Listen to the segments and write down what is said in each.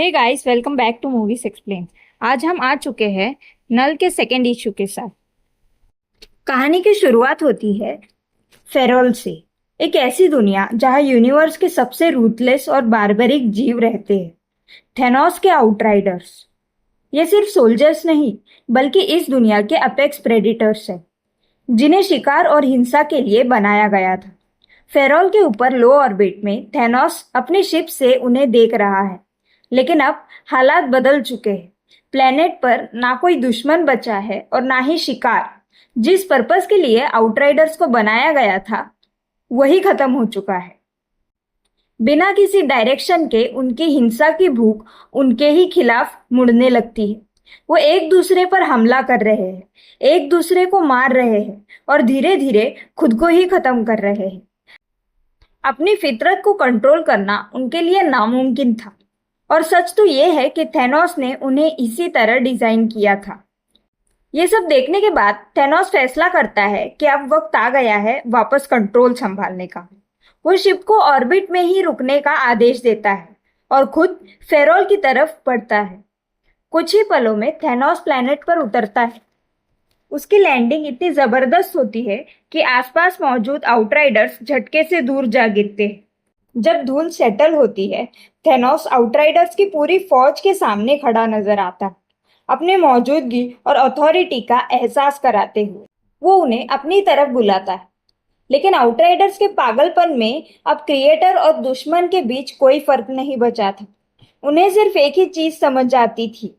Hey guys, welcome back to movies explain. आज हम आ चुके हैं नल के सेकेंड इशू के साथ। कहानी की शुरुआत होती है फेरोल से। एक ऐसी दुनिया जहां यूनिवर्स के सबसे रूथलेस और बारबरिक जीव रहते हैं, थेनोस के आउटराइडर्स। ये सिर्फ सोल्जर्स नहीं, बल्कि इस दुनिया के अपेक्स प्रेडिटर्स हैं, जिन्हें शिकार और हिंसा के लिए बनाया गया था। फेरोल के ऊपर लो ऑर्बिट में थेनोस अपनी शिप से उन्हें देख रहा है, लेकिन अब हालात बदल चुके हैं। प्लेनेट पर ना कोई दुश्मन बचा है और ना ही शिकार। जिस पर्पस के लिए आउटराइडर्स को बनाया गया था, वही खत्म हो चुका है। बिना किसी डायरेक्शन के उनकी हिंसा की भूख उनके ही खिलाफ मुड़ने लगती है। वो एक दूसरे पर हमला कर रहे हैं, एक दूसरे को मार रहे हैं और धीरे धीरे खुद को ही खत्म कर रहे हैं। अपनी फितरत को कंट्रोल करना उनके लिए नामुमकिन था, और सच तो ये है कि थेनोस ने उन्हें इसी तरह डिजाइन किया था। ये सब देखने के बाद थेनोस फैसला करता है कि अब वक्त आ गया है वापस कंट्रोल संभालने का। वो शिप को ऑर्बिट में ही रुकने का आदेश देता है और खुद फेरोल की तरफ बढ़ता है। कुछ ही पलों में थेनोस प्लेनेट पर उतरता है। उसकी लैंडिंग इतनी जबरदस्त होती है कि आसपास मौजूद आउटराइडर्स झटके से दूर जा गिरते हैं। जब धूल सेटल होती है, थेनोस आउटराइडर्स की पूरी फौज के सामने खड़ा नजर आता है, अपने मौजूदगी और अथॉरिटी का एहसास कराते हुए। वो उन्हें अपनी तरफ बुलाता है, लेकिन आउटराइडर्स के पागलपन में अब क्रिएटर और दुश्मन के बीच कोई फर्क नहीं बचा था। उन्हें सिर्फ एक ही चीज समझ आती थी,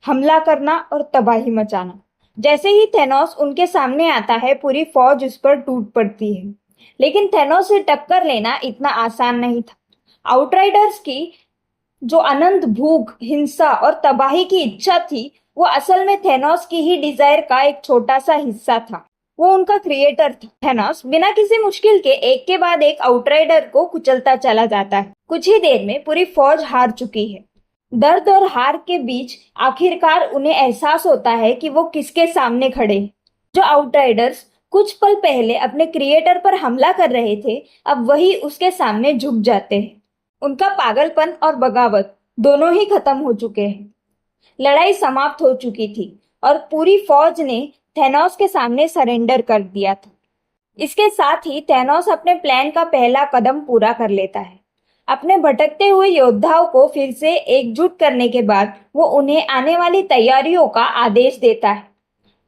हमला करना और तबाही मचाना। जैसे ही थेनोस उनके सामने आता है, पूरी फौज उस पर टूट पड़ती है। लेकिन थेनोस से टक्कर लेना इतना आसान नहीं था। आउटराइडर्स की जो अनंत भूख, हिंसा और तबाही की इच्छा थी, वो असल में थेनोस की ही डिजायर का एक छोटा सा हिस्सा था। वो उनका क्रिएटर था। थेनोस बिना किसी मुश्किल के एक के बाद एक आउटराइडर को कुचलता चला जाता है। कुछ ही देर में पूरी फौज हार चुकी है। दर्द और हार के बीच आखिरकार उन्हें एहसास होता है कि वो किसके सामने खड़े हैं। जो आउटराइडर्स कुछ पल पहले अपने क्रिएटर पर हमला कर रहे थे, अब वही उसके सामने झुक जाते हैं। उनका पागलपन और बगावत दोनों ही खत्म हो चुके हैं। लड़ाई समाप्त हो चुकी थी और पूरी फौज ने थेनोस के सामने सरेंडर कर दिया था। इसके साथ ही थेनोस अपने प्लान का पहला कदम पूरा कर लेता है। अपने भटकते हुए योद्धाओं को फिर से एकजुट करने के बाद वो उन्हें आने वाली तैयारियों का आदेश देता है।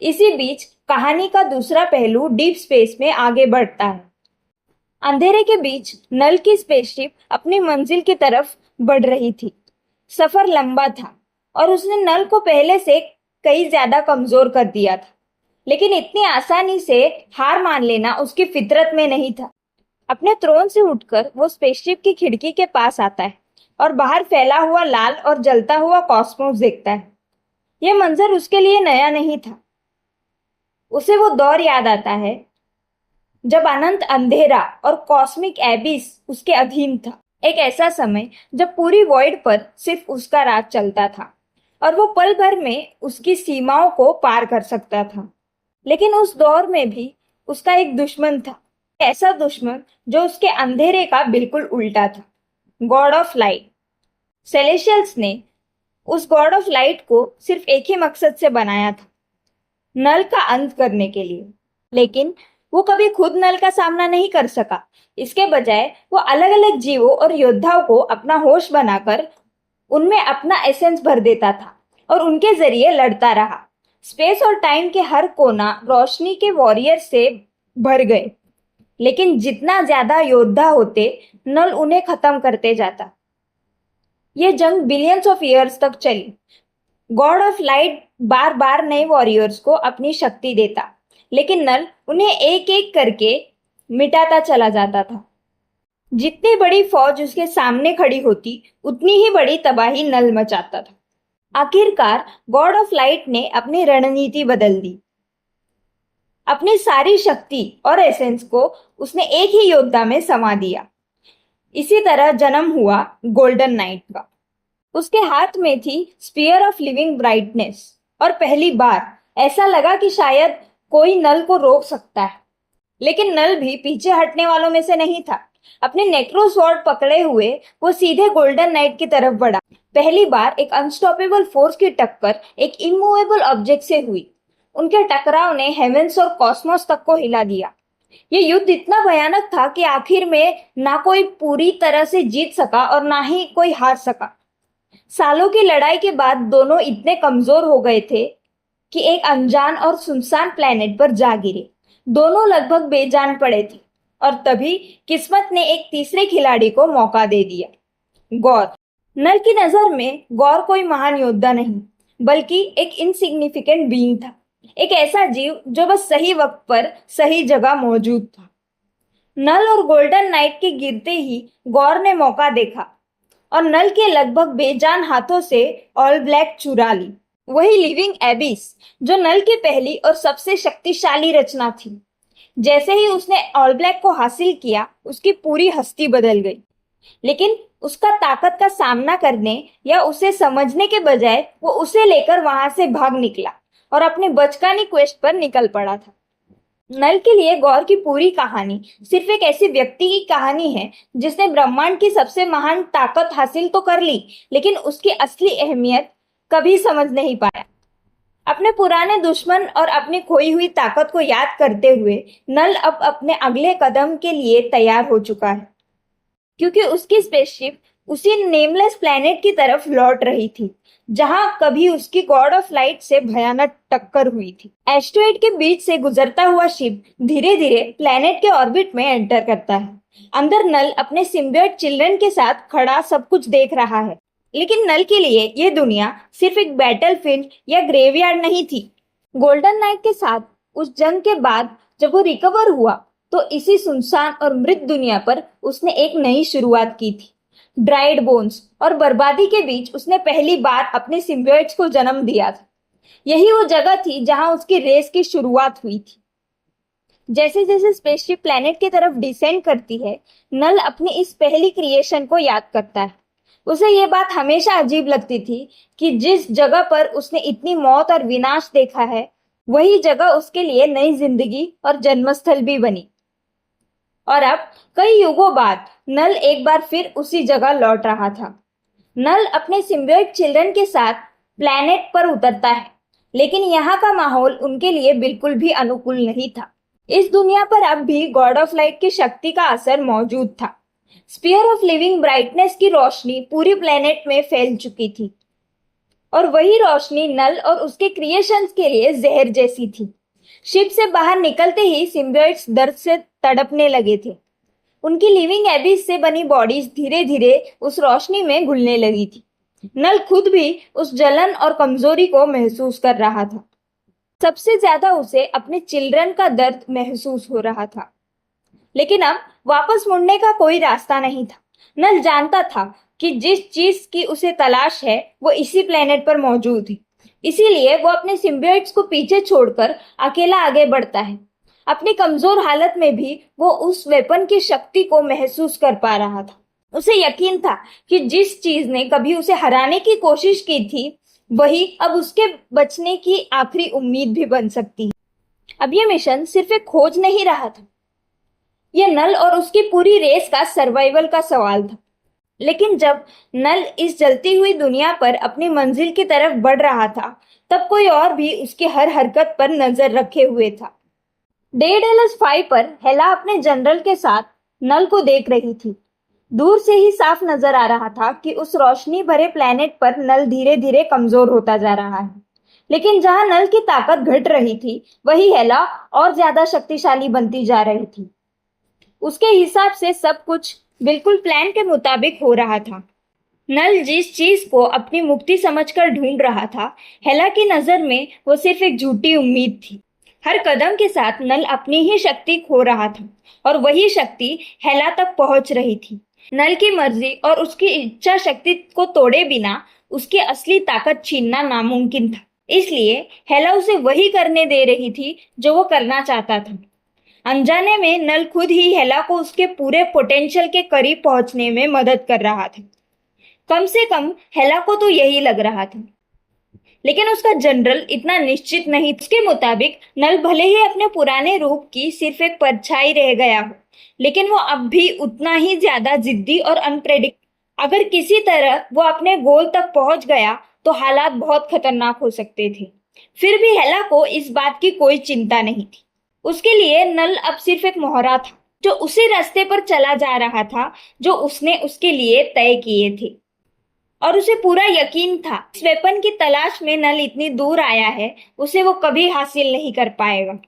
इसी बीच कहानी का दूसरा पहलू डीप स्पेस में आगे बढ़ता है। अंधेरे के बीच नल की स्पेसशिप अपनी मंजिल की तरफ बढ़ रही थी। सफर लंबा था और उसने नल को पहले से कई ज्यादा कमजोर कर दिया था, लेकिन इतनी आसानी से हार मान लेना उसकी फितरत में नहीं था। अपने थ्रोन से उठकर वो स्पेसशिप की खिड़की के पास आता है और बाहर फैला हुआ लाल और जलता हुआ कॉस्मोस देखता है। यह मंजर उसके लिए नया नहीं था। उसे वो दौर याद आता है जब अनंत अंधेरा और कॉस्मिक एबिस उसके अधीन था। एक ऐसा समय जब पूरी वॉइड पर सिर्फ उसका राज चलता था और वो पल भर में उसकी सीमाओं को पार कर सकता था। लेकिन उस दौर में भी उसका एक दुश्मन था, ऐसा दुश्मन जो उसके अंधेरे का बिल्कुल उल्टा था, गॉड ऑफ लाइट। सेलेशियल्स ने उस गॉड ऑफ लाइट को सिर्फ एक ही मकसद से बनाया था, नल का अंत करने के लिए। लेकिन वो कभी खुद नल का सामना नहीं कर सका। इसके बजाय वो अलग अलग जीवों और योद्धाओं को अपना होश बनाकर उनमें अपना एसेंस भर देता था और उनके जरिए लड़ता रहा। स्पेस और टाइम के हर कोना रोशनी के वॉरियर से भर गए, लेकिन जितना ज्यादा योद्धा होते, नल उन्हें खत्म करते जाता। ये जंग बिलियंस ऑफ ईयर्स तक चली। गॉड ऑफ लाइट बार बार नए वॉरियर्स को अपनी शक्ति देता, लेकिन नल उन्हें एक एक करके मिटाता चला जाता था। जितनी बड़ी फौज उसके सामने खड़ी होती, उतनी ही बड़ी तबाही नल मचाता था। आखिरकार गॉड ऑफ लाइट ने अपनी रणनीति बदल दी। अपनी सारी शक्ति और एसेंस को उसने एक ही योद्धा में समा दिया। इसी तरह जन्म हुआ गोल्डन नाइट का। उसके हाथ में थी स्पीयर ऑफ लिविंग ब्राइटनेस, और पहली बार ऐसा लगा कि शायद कोई नल को रोक सकता है। लेकिन नल भी पीछे हटने वालों में से नहीं था। अपने नेक्रो स्वॉर्ड पकड़े हुए वो सीधे गोल्डन नाइट की तरफ बढ़ा। पहली बार एक अनस्टॉपेबल फोर्स की टक्कर एक इमूवेबल ऑब्जेक्ट से हुई। उनके टकराव ने हेवेंस और कॉस्मोस तक को हिला दिया। ये युद्ध इतना भयानक था कि आखिर में ना कोई पूरी तरह से जीत सका और ना ही कोई हार सका। सालों की लड़ाई के बाद दोनों इतने कमजोर हो गए थे कि एक अनजान और सुनसान प्लेनेट पर जा गिरे। दोनों लगभग बेजान पड़े थे और तभी किस्मत ने एक तीसरे खिलाड़ी को मौका दे दिया, गौर। नल की नजर में गौर कोई महान योद्धा नहीं, बल्कि एक इनसिग्निफिकेंट बीइंग था। एक ऐसा जीव जो बस सही वक्त पर सही जगह मौजूद था। नल और गोल्डन नाइट के गिरते ही गौर ने मौका देखा और नल के लगभग बेजान हाथों से ऑल ब्लैक चुरा ली। वही लिविंग एबिस जो नल की पहली और सबसे शक्तिशाली रचना थी। जैसे ही उसने ऑल ब्लैक को हासिल किया, उसकी पूरी हस्ती बदल गई। लेकिन उसका ताकत का सामना करने या उसे समझने के बजाय वो उसे लेकर वहां से भाग निकला और अपने बचकानी क्वेस्ट पर निकल पड़ा था। नल के लिए गौर की पूरी कहानी सिर्फ एक ऐसी व्यक्ति की कहानी है जिसने ब्रह्मांड की सबसे महान ताकत हासिल तो कर ली, लेकिन उसकी असली अहमियत कभी समझ नहीं पाया। अपने पुराने दुश्मन और अपनी खोई हुई ताकत को याद करते हुए नल अब अपने अगले कदम के लिए तैयार हो चुका है, क्योंकि उसकी स्पेसशिप उसी नेमलेस प्लेनेट की तरफ लौट रही थी जहां कभी उसकी गॉड ऑफ लाइट से भयानक टक्कर हुई थी। एस्टेरॉइड के बीच से गुजरता हुआ शिप धीरे धीरे प्लेनेट के ऑर्बिट में एंटर करता है। अंदर नल अपने सिम्बियोट चिल्ड्रन के साथ खड़ा सब कुछ देख रहा है, लेकिन नल के लिए यह दुनिया सिर्फ एक बैटलफील्ड या ग्रेवयार्ड नहीं थी। गोल्डन नाइट के साथ उस जंग के बाद जब वो रिकवर हुआ तो इसी सुनसान और मृत दुनिया पर उसने एक नई शुरुआत की थी। ड्राइड बोन्स और बर्बादी के बीच उसने पहली बार अपने सिम्बियोट्स को जन्म दिया था। यही वो जगह थी जहां उसकी रेस की शुरुआत हुई थी। जैसे जैसे स्पेसशिप प्लेनेट की तरफ डिसेंड करती है, नल अपनी इस पहली क्रिएशन को याद करता है। उसे ये बात हमेशा अजीब लगती थी कि जिस जगह पर उसने इतनी मौत और विनाश देखा है, वही जगह उसके लिए नई जिंदगी और जन्मस्थल भी बनी। और अब कई युगों बाद नल एक बार फिर उसी जगह लौट रहा था। नल अपने सिम्बियोट चिल्ड्रन के साथ प्लेनेट पर उतरता है, लेकिन यहाँ का माहौल उनके लिए बिल्कुल भी अनुकूल नहीं था। इस दुनिया पर अब भी गॉड ऑफ लाइट की शक्ति का असर मौजूद था। स्पीयर ऑफ लिविंग ब्राइटनेस की रोशनी पूरी प्लेनेट में फैल चुकी थी और वही रोशनी नल और उसके क्रिएशंस के लिए जहर जैसी थी। शिप से बाहर निकलते ही सिम्बियोट्स दर्द से तड़पने लगे थे। उनकी लिविंग एबिस से बनी बॉडीज धीरे धीरे उस रोशनी में घुलने लगी थी। नल खुद भी उस जलन और कमजोरी को महसूस कर रहा था। सबसे ज्यादा उसे अपने चिल्ड्रन का दर्द महसूस हो रहा था, लेकिन अब वापस मुड़ने का कोई रास्ता नहीं था। नल जानता था कि जिस चीज की उसे तलाश है वो इसी प्लेनेट पर मौजूद है। इसीलिए वो अपने सिम्बियोट्स को पीछे छोड़कर अकेला आगे बढ़ता है। अपनी कमजोर हालत में भी वो उस वेपन की शक्ति को महसूस कर पा रहा था। उसे यकीन था कि जिस चीज ने कभी उसे हराने की कोशिश की थी, वही अब उसके बचने की आखिरी उम्मीद भी बन सकती है। अब ये मिशन सिर्फ एक खोज नहीं रहा था, यह नल और उसकी पूरी रेस का सर्वाइवल का सवाल था। लेकिन जब नल इस जलती हुई दुनिया पर अपनी मंजिल की तरफ बढ़ रहा था, तब कोई और भी उसकी हर हरकत पर नजर रखे हुए था। डेडेलस 5 पर हेला अपने जनरल के साथ नल को देख रही थी। दूर से ही साफ नजर आ रहा था कि उस रोशनी भरे प्लेनेट पर नल धीरे धीरे कमजोर होता जा रहा है। लेकिन जहां नल की ताकत घट रही थी, वही हेला और ज्यादा शक्तिशाली बनती जा रही थी। उसके हिसाब से सब कुछ बिल्कुल प्लान के मुताबिक हो रहा था। नल जिस चीज को अपनी मुक्ति समझकर ढूंढ रहा था, हेला की नजर में वो सिर्फ एक झूठी उम्मीद थी। हर कदम के साथ नल अपनी ही शक्ति खो रहा था और वही शक्ति हेला तक पहुंच रही थी। नल की मर्जी और उसकी इच्छा शक्ति को तोड़े बिना उसकी असली ताकत छीनना नामुमकिन था। इसलिए हेला उसे वही करने दे रही थी जो वो करना चाहता था। अनजाने में नल खुद ही हेला को उसके पूरे पोटेंशियल के करीब पहुंचने में मदद कर रहा था। कम से कम हेला को तो यही लग रहा था, लेकिन उसका जनरल इतना निश्चित नहीं। उसके मुताबिक नल भले ही अपने पुराने रूप की सिर्फ एक परछाई रह गया हो, लेकिन वो अब भी उतना ही ज्यादा जिद्दी और अगर किसी तरह वो अपने गोल तक पहुंच गया तो हालात बहुत खतरनाक हो सकते थे। फिर भी हेला को इस बात की कोई चिंता नहीं थी। उसके लिए नल अब सिर्फ एक मोहरा था, जो उसी रास्ते पर चला जा रहा था जो उसने उसके लिए तय किए थे। और उसे पूरा यकीन था, इस वेपन की तलाश में नल इतनी दूर आया है, उसे वो कभी हासिल नहीं कर पाएगा।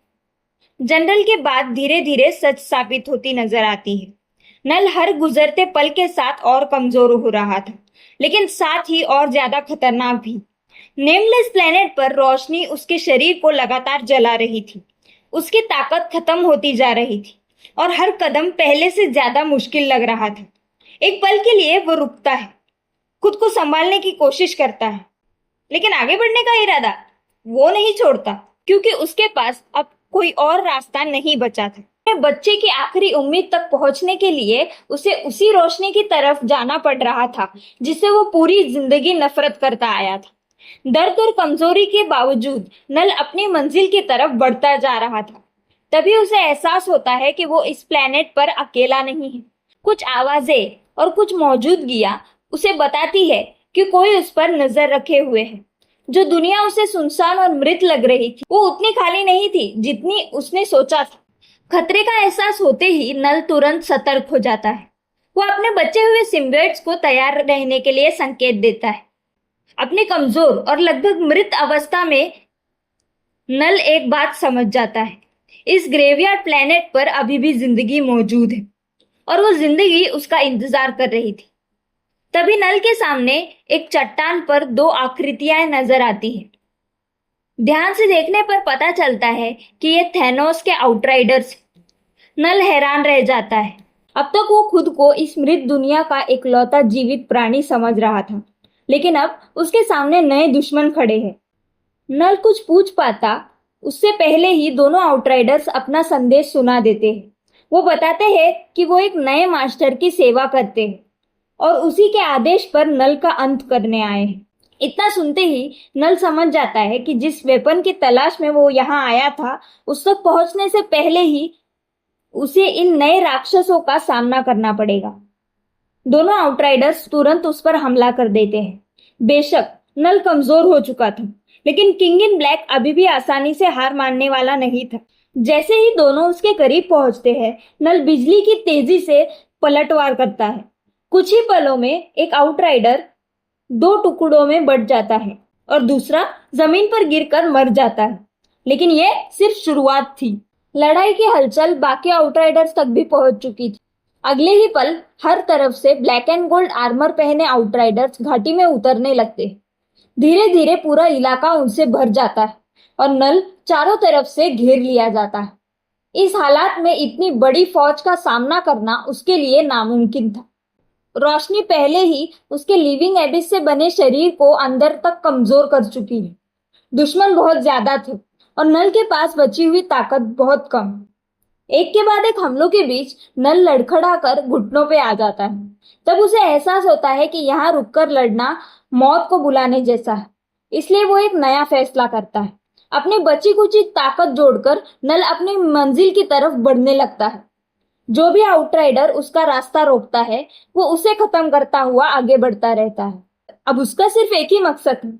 जनरल के बाद धीरे धीरे सच साबित होती नजर आती है। नल हर गुजरते पल के साथ और कमजोर हो रहा था, लेकिन साथ ही और ज्यादा खतरनाक भी। नेमलेस प्लेनेट पर रोशनी उसके शरीर को लगातार जला रही थी। उसकी ताकत खत्म होती जा रही थी और हर कदम पहले से ज्यादा मुश्किल लग रहा था। एक पल के लिए वो रुकता है, खुद को संभालने की कोशिश करता है, लेकिन आगे बढ़ने का इरादा वो नहीं छोड़ता, क्योंकि उसके पास अब कोई और रास्ता नहीं बचा था। अपने बच्चे की आखिरी उम्मीद तक पहुंचने के लिए उसे उसी रोशनी की तरफ जाना पड़ रहा था जिससे वो पूरी जिंदगी नफरत करता आया था। दर्द और कमजोरी के बावजूद नल अपनी मंजिल की तरफ बढ़ता जा रहा था। तभी उसे एहसास होता है कि वो इस प्लेनेट पर अकेला नहीं है। कुछ आवाजें और कुछ मौजूदगियां उसे बताती है कि कोई उस पर नजर रखे हुए है। जो दुनिया उसे सुनसान और मृत लग रही थी, वो उतनी खाली नहीं थी जितनी उसने सोचा था। खतरे का एहसास होते ही नल तुरंत सतर्क हो जाता है। वो अपने बचे हुए सिम्बियोट्स को तैयार रहने के लिए संकेत देता है। अपने कमजोर और लगभग मृत अवस्था में नल एक बात समझ जाता है, इस ग्रेवयार्ड प्लेनेट पर अभी भी जिंदगी मौजूद है और वो जिंदगी उसका इंतजार कर रही थी। तभी नल के सामने एक चट्टान पर दो आकृतियां नजर आती हैं। ध्यान से देखने पर पता चलता है कि ये थैनोस के आउटराइडर्स। नल हैरान रह जाता है। अब तक वो खुद को इस मृत दुनिया का इकलौता जीवित प्राणी समझ रहा था, लेकिन अब उसके सामने नए दुश्मन खड़े हैं। नल कुछ पूछ पाता उससे पहले ही दोनों आउटराइडर्स अपना संदेश सुना देते हैं। वो बताते हैं कि वो एक नए मास्टर की सेवा करते हैं और उसी के आदेश पर नल का अंत करने आए हैं। इतना सुनते ही नल समझ जाता है कि जिस वेपन की तलाश में वो यहाँ आया था, उस तक पहुंचने से पहले ही उसे इन नए राक्षसों का सामना करना पड़ेगा। दोनों आउटराइडर्स तुरंत उस पर हमला कर देते हैं। बेशक नल कमजोर हो चुका था, लेकिन किंग इन ब्लैक अभी भी आसानी से हार मानने वाला नहीं था। जैसे ही दोनों उसके करीब पहुंचते हैं, नल बिजली की तेजी से पलटवार करता है। कुछ ही पलों में एक आउटराइडर दो टुकड़ों में बंट जाता है और दूसरा जमीन पर गिरकर मर जाता है। लेकिन यह सिर्फ शुरुआत थी। लड़ाई की हलचल बाकी आउटराइडर्स तक भी पहुंच चुकी थी। अगले ही पल हर तरफ से ब्लैक एंड गोल्ड आर्मर पहने आउटराइडर्स घाटी में उतरने लगते हैं। धीरे धीरे पूरा इलाका उनसे भर जाता है और नल चारों तरफ से घेर लिया जाता है। इस हालात में इतनी बड़ी फौज का सामना करना उसके लिए नामुमकिन था। रोशनी पहले ही उसके लिविंग एबिस से बने शरीर को अंदर तक कमजोर कर चुकी है। दुश्मन बहुत ज्यादा थे और नल के पास बची हुई ताकत बहुत कम। एक के बाद एक हमलों के बीच नल लड़खड़ा कर घुटनों पे आ जाता है। तब उसे एहसास होता है कि यहाँ रुककर लड़ना मौत को बुलाने जैसा है। इसलिए वो एक नया फैसला करता है। अपनी बची कुची ताकत जोड़कर नल अपनी मंजिल की तरफ बढ़ने लगता है। जो भी आउटराइडर उसका रास्ता रोकता है, वो उसे खत्म करता हुआ आगे बढ़ता रहता है। अब उसका सिर्फ एक ही मकसद है,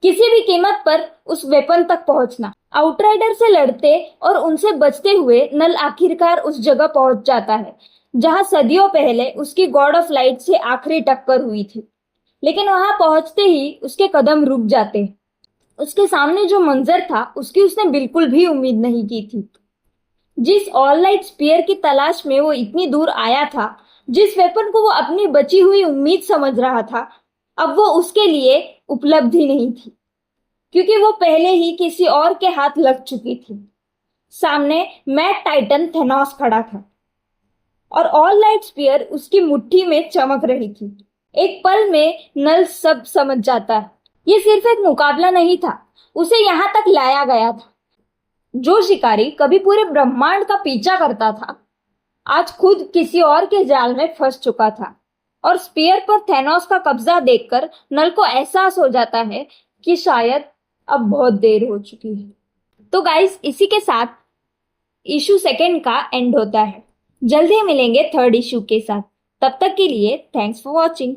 किसी भी कीमत पर उस वेपन तक पहुंचना। आउटराइडर से लड़ते और उनसे बचते हुए नल आखिरकार उस जगह पहुंच जाता है जहां सदियों पहले उसकी गॉड ऑफ लाइट से आखिरी टक्कर हुई थी। लेकिन वहां पहुंचते ही उसके कदम रुक जाते हैं। उसके सामने जो मंजर था, उसकी उसने बिल्कुल भी उम्मीद नहीं की थी। जिस ऑल लाइट स्पीयर की तलाश में वो इतनी दूर आया था, जिस वेपन को वो अपनी बची हुई उम्मीद समझ रहा था, अब वो उसके लिए उपलब्धि नहीं थी, क्योंकि वो पहले ही किसी और के हाथ लग चुकी थी। सामने मैड टाइटन थेनोस खड़ा था और ऑल लाइट स्पीयर उसकी मुट्ठी में चमक रही थी। एक पल में नल सब समझ जाता है। ये सिर्फ एक मुकाबला नहीं था, उसे यहां तक लाया गया था। जो शिकारी कभी पूरे ब्रह्मांड का पीछा करता था, आज खुद किसी और के जाल में फंस चुका था। और स्पीयर पर थेनोस का कब्जा देखकर नल को एहसास हो जाता है कि शायद अब बहुत देर हो चुकी है। तो गाइस, इसी के साथ इशू सेकंड का एंड होता है। जल्दी मिलेंगे थर्ड इशू के साथ। तब तक के लिए थैंक्स फॉर वॉचिंग।